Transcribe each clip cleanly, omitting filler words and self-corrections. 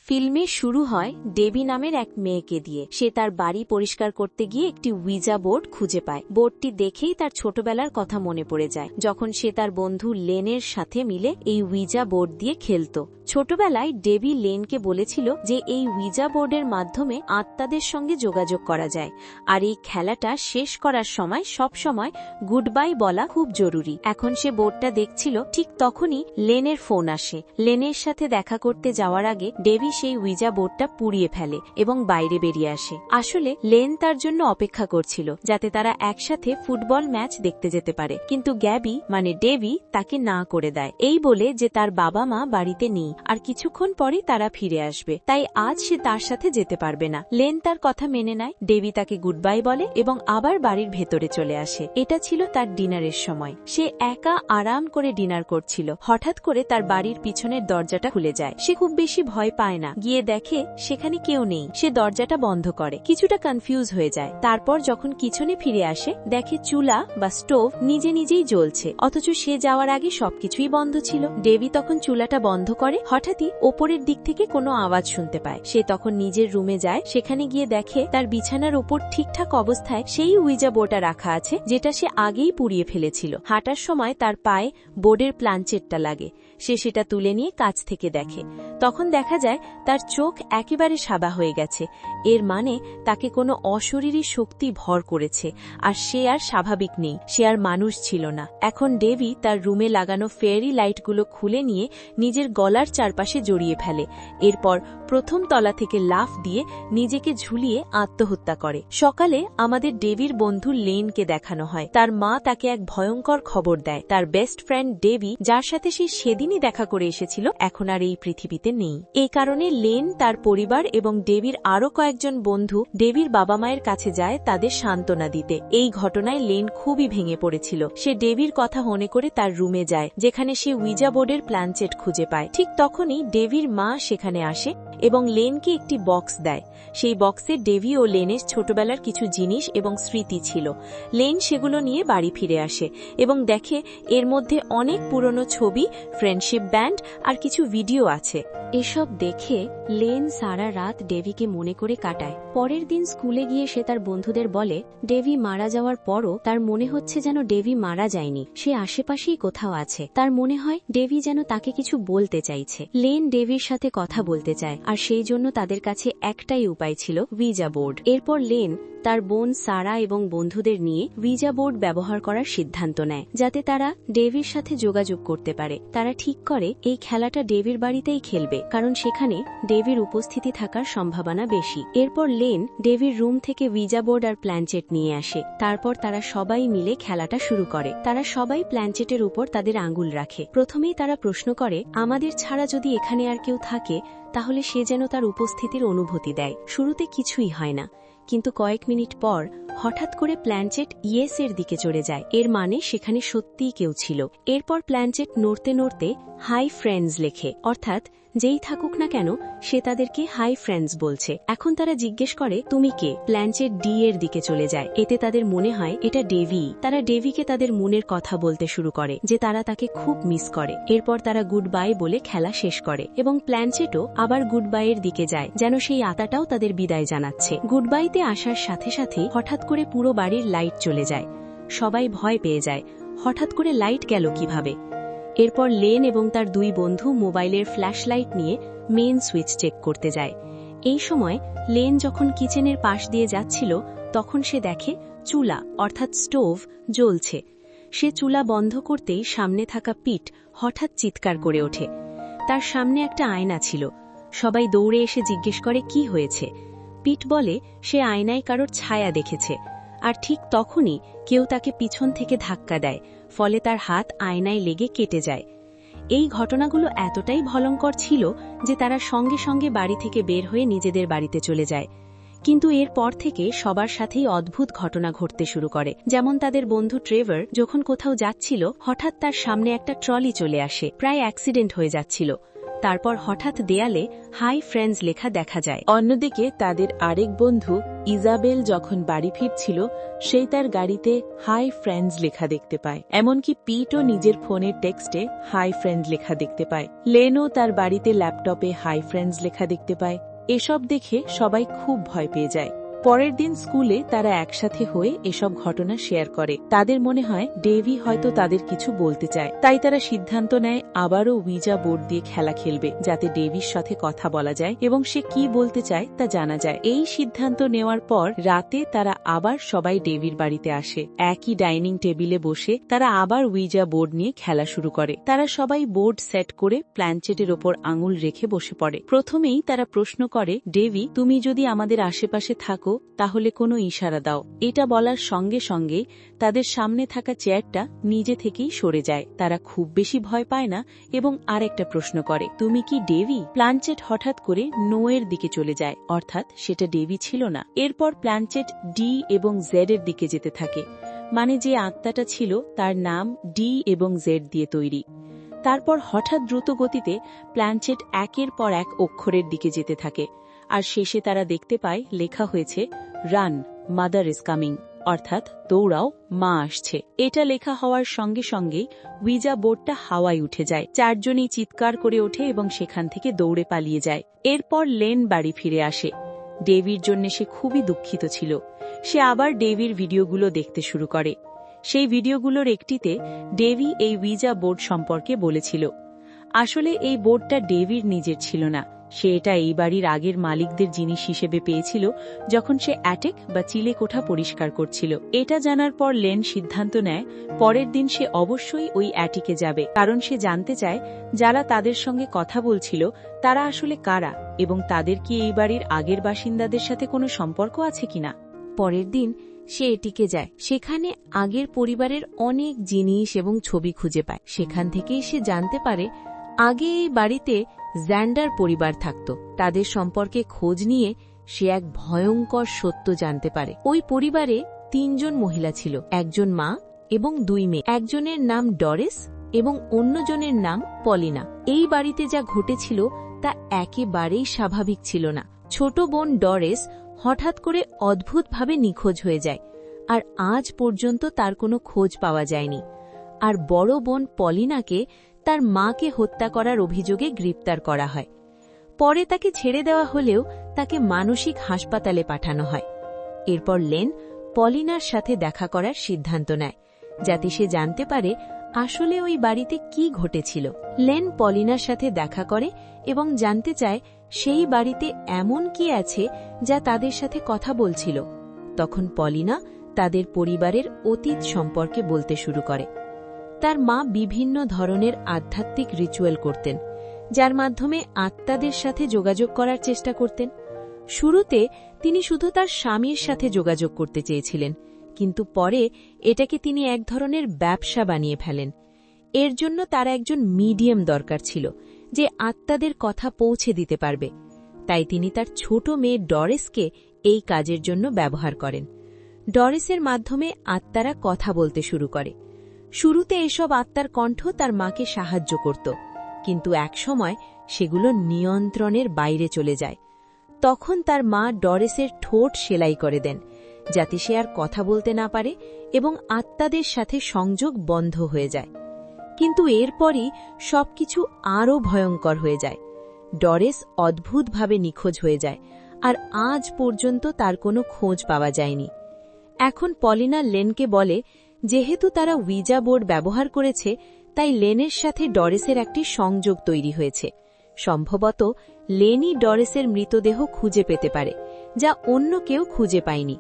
ফিল্মে শুরু হয় ডেবি নামের এক মেয়েকে দিয়ে। সে তার বাড়ি পরিষ্কার করতে গিয়ে একটি উইজা বোর্ড খুঁজে পায়। বোর্ডটি দেখেই তার ছোটবেলার কথা মনে পড়ে যায়, যখন সে তার বন্ধু লেনের সাথে মিলে এই উইজা বোর্ড দিয়ে খেলত। ছোটবেলায় ডেবি লেনকে বলেছিল যে এই উইজা বোর্ডের মাধ্যমে আত্মাদের সঙ্গে যোগাযোগ করা যায়, আর এই খেলাটা শেষ করার সময় সব সময় গুড বাই বলা খুব জরুরি। এখন সে বোর্ডটা দেখছিল, ঠিক তখনই লেনের ফোন আসে। লেনের সাথে দেখা করতে যাওয়ার আগে ডেবি সেই উইজা বোর্ডটা পুড়িয়ে ফেলে এবং বাইরে বেরিয়ে আসে। আসলে লেন তার জন্য অপেক্ষা করছিল, যাতে তারা একসাথে ফুটবল ম্যাচ দেখতে যেতে পারে, কিন্তু গ্যাবি মানে ডেবি তাকে না করে দেয়, এই বলে যে তার বাবা মা বাড়িতে নেই আর কিছুক্ষণ পরেই তারা ফিরে আসবে, তাই আজ সে তার সাথে যেতে পারবে না। লেন তার কথা মেনে নেয়, ডেবি তাকে গুড বাই বলে এবং আবার বাড়ির ভেতরে চলে আসে। এটা ছিল তার ডিনারের সময়। সে একা আরাম করে ডিনার করছিল। হঠাৎ করে তার বাড়ির পিছনের দরজাটা খুলে যায়। সে খুব বেশি ভয় পায় না, গিয়ে দেখে সেখানে কেউ নেই। সে দরজাটা বন্ধ করে, কিছুটা কনফিউজ হয়ে যায়। তারপর যখন পিছনে ফিরে আসে, দেখে চুলা বা স্টোভ নিজে নিজেই জ্বলছে, অথচ সে যাওয়ার আগে সবকিছুই বন্ধ ছিল। ডেবি তখন চুলাটা বন্ধ করে। হঠাৎই ওপরের দিক থেকে কোনো আওয়াজ শুনতে পায়। সে তখন নিজের রুমে যায়। সেখানে গিয়ে দেখে তার বিছানার ওপর ঠিকঠাক অবস্থায় সেই উইজা বোর্ডটা রাখা আছে, যেটা সে আগেই পুড়িয়ে ফেলেছিল। হাঁটার সময় তার পায়ে বোর্ডের প্লানচেটটা লাগে। সে সেটা তুলে নিয়ে কাছ থেকে দেখে। তখন দেখা যায় তার চোখ একেবারে সাদা হয়ে গেছে। এর মানে তাকে কোনো অশরীরী শক্তি ভর করেছে, আর সে আর স্বাভাবিক নেই, সে আর মানুষ ছিল না। এখন ডেবি তার রুমে লাগানো ফেয়ারি লাইটগুলো খুলে নিয়ে নিজের গলার চারপাশে জড়িয়ে ফেলে। এরপর প্রথম তলা থেকে লাফ দিয়ে নিজেকে ঝুলিয়ে আত্মহত্যা করে। সকালে আমাদের ডেবির বন্ধু লেনকে দেখানো হয়। তার মা তাকে এক ভয়ঙ্কর খবর দেয়। তার বেস্ট ফ্রেন্ড ডেবি, যার সাথে সে সেদিনই দেখা করে এসেছিল, এখন আর এই পৃথিবীতে নেই। এই কারণে লেন, তার পরিবার এবং ডেবির আরও কয়েকজন বন্ধু ডেবির বাবা মায়ের কাছে যায় তাদের সান্ত্বনা দিতে। এই ঘটনায় লেন খুবই ভেঙে পড়েছিল। সে ডেবির কথা মনে করে তার রুমে যায়, যেখানে সে উইজা বোর্ডের প্ল্যানচেট খুঁজে পায়। ঠিক তখনই ডেবির মা সেখানে আসে এবং লেনকে একটি বক্স দেয়। সেই বক্সে ডেভি ও লেনের ছোটবেলার কিছু জিনিস এবং স্মৃতি ছিল। লেন সেগুলো নিয়ে বাড়ি ফিরে আসে এবং দেখে এর মধ্যে অনেক পুরনো ছবি, ফ্রেন্ডশিপ ব্যান্ড আর কিছু ভিডিও আছে। এসব দেখে লেন সারা রাত ডেভিকে মনে করে কাটায়। পরের দিন স্কুলে গিয়ে সে তার বন্ধুদের বলে, ডেভি মারা যাওয়ার পরও তার মনে হচ্ছে যেন ডেভি মারা যায়নি, সে আশেপাশেই কোথাও আছে। তার মনে হয় ডেভি যেন তাকে কিছু বলতে চাইছে। লেন ডেভির সাথে কথা বলতে চায়, আর সেই জন্য তাদের কাছে একটাই উপায় ছিল, উইজা বোর্ড। এরপর লেন তার বোন সারা এবং বন্ধুদের নিয়ে উইজা বোর্ড ব্যবহার করার সিদ্ধান্ত নেয়, যাতে তারা ডেভির সাথে যোগাযোগ করতে পারে। তারা ঠিক করে এই খেলাটা ডেভির বাড়িতেই খেলবে, কারণ সেখানে ডেভির উপস্থিতি থাকার সম্ভাবনা বেশি। এরপর লেন ডেভির রুম থেকে উইজা বোর্ড আর প্ল্যানচেট নিয়ে আসে। তারপর তারা সবাই মিলে খেলাটা শুরু করে। তারা সবাই প্ল্যানচেটের উপর তাদের আঙ্গুল রাখে। প্রথমেই তারা প্রশ্ন করে, আমাদের ছাড়া যদি এখানে আর কেউ থাকে, তাহলে সে যেন তার উপস্থিতির অনুভূতি দেয়। শুরুতে কিছুই হয় না, কিন্তু কয়েক মিনিট পর হঠাৎ করে প্ল্যানচেট ইয়েস এর দিকে চড়ে যায়। এর মানে সেখানে সত্যিই কেউ ছিল। এরপর প্ল্যানচেট নড়তে নড়তে হাই ফ্রেন্ডস লেখে, অর্থাৎ যেই থাকুক না কেন সে তাদেরকে হাই ফ্রেন্ডস বলছে। এখন তারা জিজ্ঞেস করে, তুমি কে? প্ল্যানচেট ডি এর দিকে চলে যায়। এতে তাদের মনে হয় এটা ডেভি। তারা ডেভিকে তাদের মনের কথা বলতে শুরু করে, যে তারা তাকে খুব মিস করে। এরপর তারা গুড বাই বলে খেলা শেষ করে এবং প্ল্যানচেটও আবার গুড বাই এর দিকে যায়, যেন সেই আত্মাটাও তাদের বিদায় জানাচ্ছে। গুড বাইতে আসার সাথে সাথেই হঠাৎ করে পুরো বাড়ির লাইট চলে যায়। সবাই ভয় পেয়ে যায়, হঠাৎ করে লাইট গেল কিভাবে। এরপর লেন এবং তার দুই বন্ধু মোবাইলের ফ্ল্যাশ লাইট নিয়ে মেইন সুইচ চেক করতে যায়। এই সময় লেন যখন কিচেনের পাশ দিয়ে যাচ্ছিল, তখন সে দেখে চুলা অর্থাৎ স্টোভ জ্বলছে। সে চুলা বন্ধ করতেই সামনে থাকা পিট হঠাৎ চিৎকার করে ওঠে। তার সামনে একটা আয়না ছিল। সবাই দৌড়ে এসে জিজ্ঞেস করে কি হয়েছে। পিট বলে সে আয়নায় কারোর ছায়া দেখেছে, আর ঠিক তখনই কেউ তাকে পিছন থেকে ধাক্কা দেয়, ফলে তার হাত আয়নায় লেগে কেটে যায়। এই ঘটনাগুলো এতটাই ভয়ঙ্কর ছিল যে তারা সঙ্গে সঙ্গে বাড়ি থেকে বের হয়ে নিজেদের বাড়িতে চলে যায়। কিন্তু এর পর থেকে সবার সাথেই অদ্ভুত ঘটনা ঘটতে শুরু করে। যেমন তাদের বন্ধু ট্রেভার যখন কোথাও যাচ্ছিল, হঠাৎ তার সামনে একটা ট্রলি চলে আসে, প্রায় অ্যাক্সিডেন্ট হয়ে যাচ্ছিল। তারপর হঠাৎ দেয়ালে হাই ফ্রেন্ডস লেখা দেখা যায়। অন্যদিকে তাদের আরেক বন্ধু ইজাবেল যখন বাড়ি ফিরছিল, সেই তার গাড়িতে হাই ফ্রেন্ডস লেখা দেখতে পায়। এমনকি পিটও নিজের ফোনের টেক্সটে হাই ফ্রেন্ডস লেখা দেখতে পায়। লেনও তার বাড়িতে ল্যাপটপে হাই ফ্রেন্ডস লেখা দেখতে পায়। এসব দেখে সবাই খুব ভয় পেয়ে যায়। পরের দিন স্কুলে তারা একসাথে হয়ে এসব ঘটনা শেয়ার করে। তাদের মনে হয় ডেভি হয়তো তাদের কিছু বলতে চায়, তাই তারা সিদ্ধান্ত নেয় আবারও উইজা বোর্ড দিয়ে খেলা খেলবে, যাতে ডেভির সাথে কথা বলা যায় এবং সে কি বলতে চায় তা জানা যায়। এই সিদ্ধান্ত নেওয়ার পর রাতে তারা আবার সবাই ডেভির বাড়িতে আসে। একই ডাইনিং টেবিলে বসে তারা আবার উইজা বোর্ড নিয়ে খেলা শুরু করে। তারা সবাই বোর্ড সেট করে প্ল্যানচেটের ওপর আঙুল রেখে বসে পড়ে। প্রথমেই তারা প্রশ্ন করে, ডেভি, তুমি যদি আমাদের আশেপাশে থাকো তাহলে কোনো ইশারা দাও। এটা বলার সঙ্গে সঙ্গে তাদের সামনে থাকা চেয়ারটা নিজে থেকেই সরে যায়। তারা খুব বেশি ভয় পায় না এবং আরেকটা প্রশ্ন করে, তুমি কি ডেভি? প্ল্যানচেট হঠাৎ করে নোয়ের দিকে চলে যায়, অর্থাৎ সেটা ডেভি ছিল না। এরপর প্ল্যানচেট ডি এবং জেড এর দিকে যেতে থাকে, মানে যে আত্মাটা ছিল তার নাম ডি এবং জেড দিয়ে তৈরি। তারপর হঠাৎ দ্রুত গতিতে প্ল্যানচেট একের পর এক অক্ষরের দিকে যেতে থাকে, আর শেষে তারা দেখতে পায় লেখা হয়েছে রান, মাদার ইজ কামিং, অর্থাৎ দৌড়াও, মা আসছে। এটা লেখা হওয়ার সঙ্গে সঙ্গেই উইজা বোর্ডটা হাওয়ায় উঠে যায়। চারজনই চিৎকার করে ওঠে এবং সেখান থেকে দৌড়ে পালিয়ে যায়। এরপর লেন বাড়ি ফিরে আসে। ডেভির জন্য সে খুবই দুঃখিত ছিল। সে আবার ডেভির ভিডিওগুলো দেখতে শুরু করে। সেই ভিডিওগুলোর একটিতে ডেভি এই উইজা বোর্ড সম্পর্কে বলেছিল। আসলে এই বোর্ডটা ডেভির নিজের ছিল না, সে এটা এই বাড়ির আগের মালিকদের জিনিস হিসেবে পেয়েছিল যখন সে অ্যাটেক বা চিলে কোঠা পরিষ্কার করছিল। এটা জানার পর লেন সিদ্ধান্ত নেয় পরের দিন সে অবশ্যই ওই অ্যাটিকে যাবে, কারণ সে জানতে চায় যারা তাদের সঙ্গে কথা বলছিল তারা আসলে কারা এবং তাদের কি এই বাড়ির আগের বাসিন্দাদের সাথে কোনো সম্পর্ক আছে কিনা। পরের দিন সে এটিকে যায়। সেখানে আগের পরিবারের অনেক জিনিস এবং ছবি খুঁজে পায়। সেখান থেকেই সে জানতে পারে আগে এই বাড়িতে জ্যান্ডার পরিবার থাকত। তাদের সম্পর্কে খোঁজ নিয়ে সে এক ভয়ঙ্কর সত্য জানতে পারে। ওই পরিবারে ৩ জন মহিলা ছিল, একজন মা এবং 2 মেয়ে। একজনের নাম ডরিস এবং অন্যজনের নাম পলিনা। এই বাড়িতে যা ঘটেছিল তা একেবারেই স্বাভাবিক ছিল না। ছোট বোন ডরিস হঠাৎ করে অদ্ভুতভাবে নিখোঁজ হয়ে যায়, আর আজ পর্যন্ত তার কোনো খোঁজ পাওয়া যায়নি। আর বড় বোন পলিনাকে তার মাকে হত্যা করার অভিযোগে গ্রেপ্তার করা হয়। পরে তাকে ছেড়ে দেওয়া হলেও তাকে মানসিক হাসপাতালে পাঠানো হয়। এরপর লেন পলিনার সাথে দেখা করার সিদ্ধান্ত নেয়, যাতে সে জানতে পারে আসলে ওই বাড়িতে কি ঘটেছিল। লেন পলিনার সাথে দেখা করে এবং জানতে চায় সেই বাড়িতে এমন কি আছে যা তাদের সাথে কথা বলছিল। তখন পলিনা তাদের পরিবারের অতীত সম্পর্কে বলতে শুরু করে। তার মা বিভিন্ন ধরনের আধ্যাত্মিক রিচুয়াল করতেন, যার মাধ্যমে আত্মাদের সাথে যোগাযোগ করার চেষ্টা করতেন। শুরুতে তিনি শুধু তার স্বামীর সাথে যোগাযোগ করতে চেয়েছিলেন, কিন্তু পরে এটাকে তিনি এক ধরনের ব্যবসা বানিয়ে ফেলেন। এর জন্য তার একজন মিডিয়াম দরকার ছিল, যে আত্মাদের কথা পৌঁছে দিতে পারবে। তাই তিনি তার ছোট মেয়ে ডরিসকে এই কাজের জন্য ব্যবহার করেন। ডরিসের মাধ্যমে আত্মারা কথা বলতে শুরু করে। শুরুতে এসব আত্মার কণ্ঠ তার মাকে সাহায্য করত, কিন্তু একসময় সেগুলো নিয়ন্ত্রণের বাইরে চলে যায়। তখন তার মা ডরিসের ঠোঁট সেলাই করে দেন, যাতে সে আর কথা বলতে না পারে এবং আত্মাদের সাথে সংযোগ বন্ধ হয়ে যায়। কিন্তু এরপরই সবকিছু আরও ভয়ঙ্কর হয়ে যায়। ডরিস অদ্ভুতভাবে নিখোঁজ হয়ে যায়, আর আজ পর্যন্ত তার কোনো খোঁজ পাওয়া যায়নি। এখন পলিনা লেনকে বলে, যেহেতু তারা উইজা বোর্ড ব্যবহার করেছে, তাই লেনের সাথে ডরিসের একটি সংযোগ তৈরি হয়েছে। সম্ভবত লেনই ডরিসের মৃতদেহ খুঁজে পেতে পারে, যা অন্য কেউ খুঁজে পায়নি।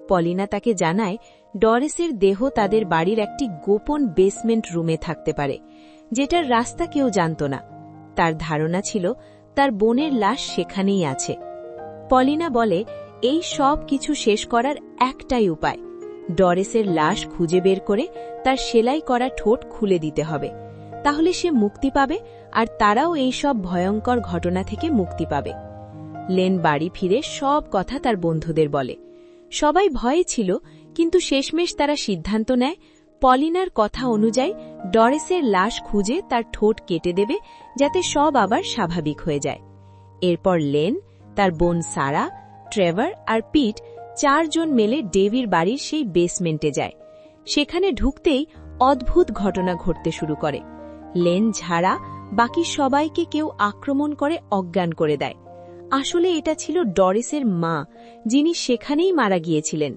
পলিনা তাকে জানায় ডরিসের দেহ তাদের বাড়ির একটি গোপন বেসমেন্ট রুমে থাকতে পারে, যেটার রাস্তা কেউ জানত না। তার ধারণা ছিল তার বোনের লাশ সেখানেই আছে। পলিনা বলে, এই সব কিছু শেষ করার একটাই উপায়, ডরিসের লাশ খুঁজে বের করে তার সেলাই করা ঠোঁট খুলে দিতে হবে। তাহলে সে মুক্তি পাবে, আর তারাও এই সব ভয়ঙ্কর ঘটনা থেকে মুক্তি পাবে। লেন বাড়ি ফিরে সব কথা তার বন্ধুদের বলে। সবাই ভয়ে ছিল, কিন্তু শেষমেশ তারা সিদ্ধান্ত নেয় পলিনার কথা অনুযায়ী ডরেসের লাশ খুঁজে তার ঠোঁট কেটে দেবে যাতে সব আবার স্বাভাবিক হয়ে যায়। এরপর লেন, তার বোন সারা, ট্রেভার আর পিট 4 জন মিলে ডেভির বাড়ির সেই বেসমেন্টে যায়। সেখানে ঢুকতেই অদ্ভুত ঘটনা ঘটতে শুরু করে। লেন ছাড়া বাকি সবাইকে কেউ আক্রমণ করে অজ্ঞান করে দেয়। আসলে এটা ছিল ডরেসের মা, যিনি সেখানেই মারা গিয়েছিলেন।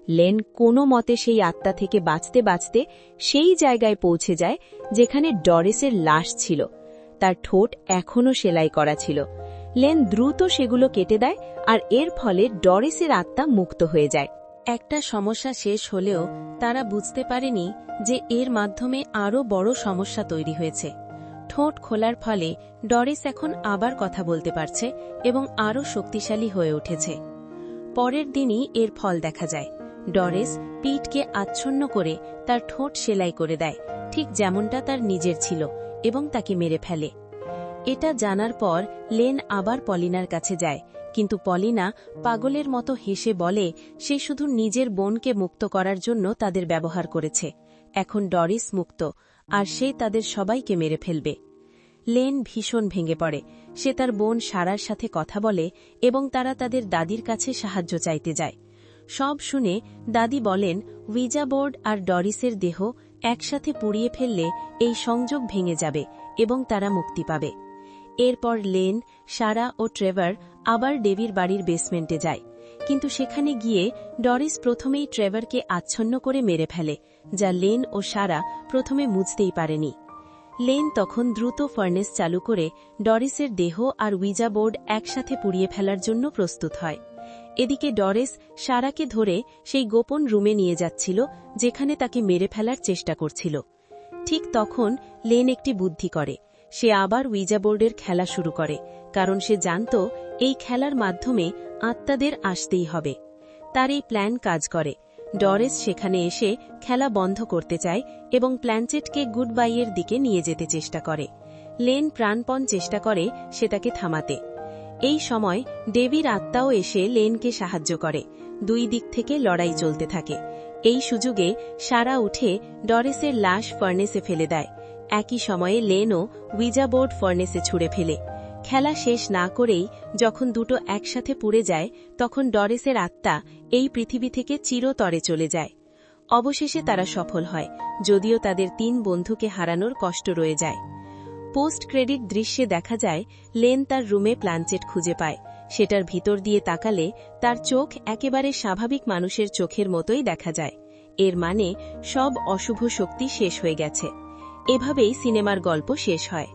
লেন কোনো মতে সেই আত্মা থেকে বাঁচতে বাঁচতে সেই জায়গায় পৌঁছে যায় যেখানে ডরেসের লাশ ছিল। তার ঠোঁট এখনও সেলাই করা ছিল। লেন দ্রুত সেগুলো কেটে দেয় আর এর ফলে ডরেসের আত্মা মুক্ত হয়ে যায়। একটা সমস্যা শেষ হলেও তারা বুঝতে পারেনি যে এর মাধ্যমে আরও বড় সমস্যা তৈরি হয়েছে। ঠোঁট খোলার ফলে ডরেস এখন আবার কথা বলতে পারছে এবং আরও শক্তিশালী হয়ে উঠেছে। পরের দিনই এর ফল দেখা যায়। ডরেস পিটকে আচ্ছন্ন করে তার ঠোঁট সেলাই করে দেয়, ঠিক যেমনটা তার নিজের ছিল, এবং তাকে মেরে ফেলে। এটা জানার পর লেন আবার পলিনার কাছে যায়, কিন্তু পলিনা পাগলের মতো হেসে বলে সে শুধু নিজের বোনকে মুক্ত করার জন্য তাদের ব্যবহার করেছে। এখন ডরিস মুক্ত, আর সে তাদের সবাইকে মেরে ফেলবে। লেন ভীষণ ভেঙে পড়ে। সে তার বোন সারার সাথে কথা বলে এবং তারা তাদের দাদির কাছে সাহায্য চাইতে যায়। সব শুনে দাদি বলেন উইজা বোর্ড আর ডরিসের দেহ একসাথে পুড়িয়ে ফেললে এই সংযোগ ভেঙে যাবে এবং তারা মুক্তি পাবে। এরপর লেন, সারা ও ট্রেভার আবার ডেভির বাড়ির বেসমেন্টে যায়, কিন্তু সেখানে গিয়ে ডরিস প্রথমেই ট্রেভারকে আচ্ছন্ন করে মেরে ফেলে, যা লেন ও সারা প্রথমে বুঝতেই পারেনি। লেন তখন দ্রুত ফার্নেস চালু করে ডরিসের দেহ আর উইজা বোর্ড একসাথে পুড়িয়ে ফেলার জন্য প্রস্তুত হয়। এদিকে ডরিস সারাকে ধরে সেই গোপন রুমে নিয়ে যাচ্ছিল যেখানে তাকে মেরে ফেলার চেষ্টা করছিল। ঠিক তখন লেন একটি বুদ্ধি করে। সে আবার উইজা বোর্ডের খেলা শুরু করে, কারণ সে জানত এই খেলার মাধ্যমে আত্মাদের আসতেই হবে। তার এই প্ল্যান কাজ করে। ডরিস সেখানে এসে খেলা বন্ধ করতে চায় এবং প্ল্যানচেটকে গুড বাইয়ের দিকে নিয়ে যেতে চেষ্টা করে। লেন প্রাণপণ চেষ্টা করে সে তাকে থামাতে। এই সময় ডেভির আত্মাও এসে লেনকে সাহায্য করে। দুই দিক থেকে লড়াই চলতে থাকে। এই সুযোগে সারা উঠে ডরিসের লাশ ফার্নেসে ফেলে দেয়। একই সময়ে লেনও উইজা বোর্ড ফার্নেসে ছুঁড়ে ফেলে। খেলা শেষ না করেই যখন দুটো একসাথে পুড়ে যায়, তখন ডরিসের আত্মা এই পৃথিবী থেকে চিরতরে চলে যায়। অবশেষে তারা সফল হয়, যদিও তাদের 3 বন্ধুকে হারানোর কষ্ট রয়ে যায়। পোস্ট ক্রেডিট দৃশ্যে দেখা যায় লেন তার রুমে প্ল্যানচেট খুঁজে পায়। সেটার ভিতর দিয়ে তাকালে তার চোখ একেবারে স্বাভাবিক মানুষের চোখের মতোই দেখা যায়। এর মানে সব অশুভ শক্তি শেষ হয়ে গেছে। এভাবেই সিনেমার গল্প শেষ হয়।